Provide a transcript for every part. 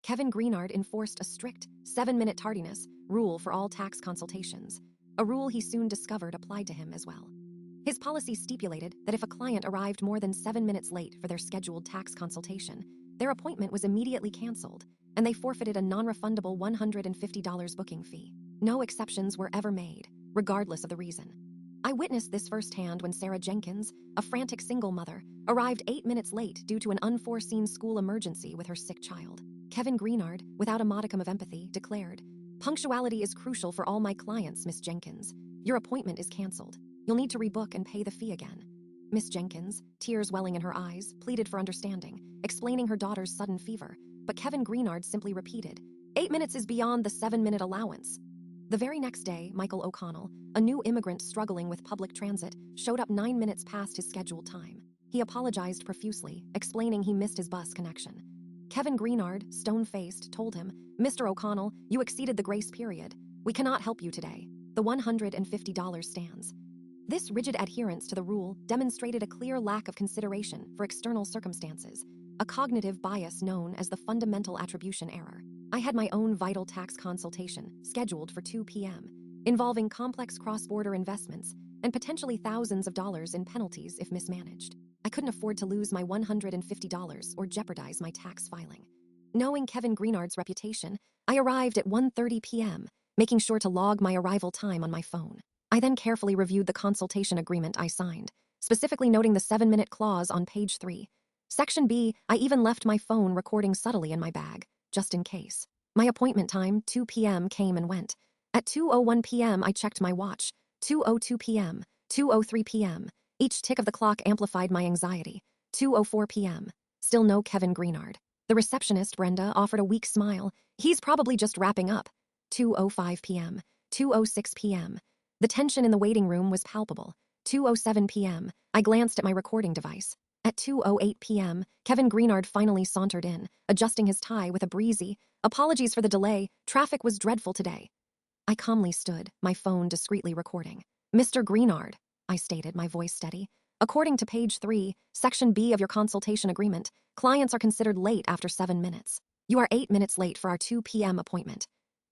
Kevin Greenard enforced a strict 7-minute tardiness rule for all tax consultations, a rule he soon discovered applied to him as well. His policy stipulated that if a client arrived more than 7 minutes late for their scheduled tax consultation, their appointment was immediately canceled, and they forfeited a non-refundable $150 booking fee. No exceptions were ever made, regardless of the reason. I witnessed this firsthand when Sarah Jenkins, a frantic single mother, arrived 8 minutes late due to an unforeseen school emergency with her sick child. Kevin Greenard, without a modicum of empathy, declared, "Punctuality is crucial for all my clients, Miss Jenkins. Your appointment is canceled. You'll need to rebook and pay the fee again." Miss Jenkins, tears welling in her eyes, pleaded for understanding, explaining her daughter's sudden fever, but Kevin Greenard simply repeated, 8 minutes is beyond the 7-minute allowance. The very next day, Michael O'Connell, a new immigrant struggling with public transit, showed up 9 minutes past his scheduled time. He apologized profusely, explaining he missed his bus connection. Kevin Greenard, stone-faced, told him, "Mr. O'Connell, you exceeded the grace period. We cannot help you today. The $150 stands." This rigid adherence to the rule demonstrated a clear lack of consideration for external circumstances, a cognitive bias known as the fundamental attribution error. I had my own vital tax consultation, scheduled for 2 p.m., involving complex cross-border investments and potentially thousands of dollars in penalties if mismanaged. I couldn't afford to lose my $150 or jeopardize my tax filing. Knowing Kevin Greenard's reputation, I arrived at 1:30 p.m., making sure to log my arrival time on my phone. I then carefully reviewed the consultation agreement I signed, specifically noting the 7-minute clause on page 3. Section B, I even left my phone recording subtly in my bag, just in case. My appointment time, 2 p.m., came and went. At 2:01 p.m., I checked my watch. 2:02 p.m., 2:03 p.m. Each tick of the clock amplified my anxiety. 2:04 p.m. Still no Kevin Greenard. The receptionist, Brenda, offered a weak smile. He's probably just wrapping up. 2:05 p.m., 2:06 p.m. The tension in the waiting room was palpable. 2:07 p.m., I glanced at my recording device. At 2:08 p.m., Kevin Greenard finally sauntered in, adjusting his tie with a breezy, "Apologies for the delay, traffic was dreadful today." I calmly stood, my phone discreetly recording. "Mr. Greenard," I stated, my voice steady, "according to page 3, section B of your consultation agreement, clients are considered late after 7 minutes. You are 8 minutes late for our 2 p.m. appointment."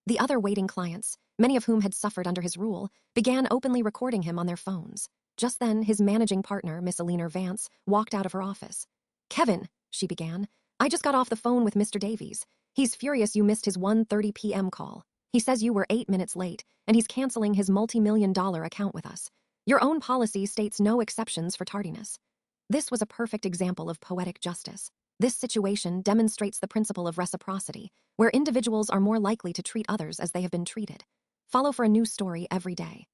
The other waiting clients, many of whom had suffered under his rule, began openly recording him on their phones. Just then, his managing partner, Miss Eleanor Vance, walked out of her office. "Kevin," she began, "I just got off the phone with Mr. Davies. He's furious you missed his 1:30 p.m. call. He says you were 8 minutes late, and he's canceling his multi-million-dollar account with us. Your own policy states no exceptions for tardiness." This was a perfect example of poetic justice. This situation demonstrates the principle of reciprocity, where individuals are more likely to treat others as they have been treated. Follow for a new story every day.